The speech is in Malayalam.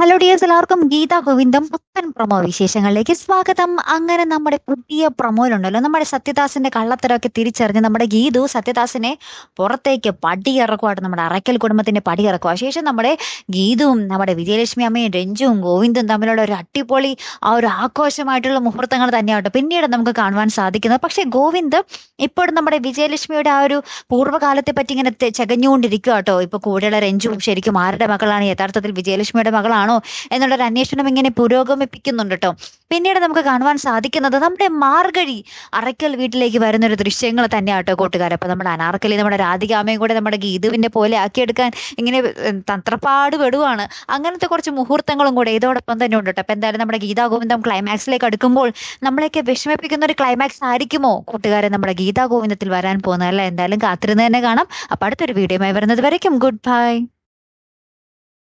ഹലോ ഡിയേഴ്സ്, എല്ലാവർക്കും ഗീതാ ഗോവിന്ദം പുത്തൻ പ്രൊമോ വിശേഷങ്ങളിലേക്ക് സ്വാഗതം. അങ്ങനെ നമ്മുടെ പുതിയ പ്രൊമോയിലുണ്ടല്ലോ, നമ്മുടെ സത്യദാസിന്റെ കള്ളത്തരമൊക്കെ തിരിച്ചറിഞ്ഞ് നമ്മുടെ ഗീതു സത്യദാസിനെ പുറത്തേക്ക് പടിയിറക്കുവായിട്ട് നമ്മുടെ അറയ്ക്കൽ കുടുംബത്തിന്റെ പടിയിറക്കുക. ശേഷം നമ്മുടെ ഗീതുവും നമ്മുടെ വിജയലക്ഷ്മി അമ്മയും രഞ്ജുവും ഗോവിന്ദും തമ്മിലുള്ള ഒരു അടിപൊളി ഒരു ആഘോഷമായിട്ടുള്ള മുഹൂർത്തങ്ങൾ തന്നെയാട്ടോ പിന്നീട് നമുക്ക് കാണുവാൻ സാധിക്കുന്നത്. പക്ഷെ ഗോവിന്ദ് ഇപ്പോഴും നമ്മുടെ വിജയലക്ഷ്മിയുടെ ആ ഒരു പൂർവ്വകാലത്തെ പറ്റി ഇങ്ങനെ ചകഞ്ഞുകൊണ്ടിരിക്കുക കേട്ടോ. ഇപ്പൊ കൂടെയുള്ള രഞ്ജുവും ശരിക്കും ആരുടെ മകളാണ്, യഥാർത്ഥത്തിൽ വിജയലക്ഷ്മിയുടെ മകളാണോ എന്നുള്ളൊരു അന്വേഷണം ഇങ്ങനെ പുരോഗമിപ്പിക്കുന്നുണ്ട് കേട്ടോ. പിന്നീട് നമുക്ക് കാണുവാൻ സാധിക്കുന്നത് നമ്മുടെ മാർഗഴി അറയ്ക്കൽ വീട്ടിലേക്ക് വരുന്ന ഒരു ദൃശ്യങ്ങൾ തന്നെയാട്ടോ കൂട്ടുകാരെ. അപ്പൊ നമ്മുടെ അനാർക്കലി നമ്മുടെ രാധികാമയും കൂടെ നമ്മുടെ ഗീതുവിന്റെ പോലെ ആക്കിയെടുക്കാൻ ഇങ്ങനെ തന്ത്രപ്പാട് പെടുവാണ്. അങ്ങനത്തെ കുറച്ച് മുഹൂർത്തങ്ങളും കൂടെ ഇതോടൊപ്പം തന്നെ ഉണ്ട് കേട്ടോ. അപ്പൊ എന്തായാലും നമ്മുടെ ഗീതാ ഗോവിന്ദം ക്ലൈമാക്സിലേക്ക് അടുക്കുമ്പോൾ നമ്മളെയൊക്കെ വിഷമിപ്പിക്കുന്ന ഒരു ക്ലൈമാക്സ് ആയിരിക്കുമോ കൂട്ടുകാരെ നമ്മുടെ ഗീതാ ഗോവിന്ദത്തിൽ വരാൻ പോകുന്നത്? അല്ല, എന്തായാലും കാത്തിരുന്ന് തന്നെ കാണാം. അപ്പൊ അടുത്തൊരു വീഡിയോയുമായി വരുന്നത് വരയ്ക്കും ഗുഡ് ബൈ.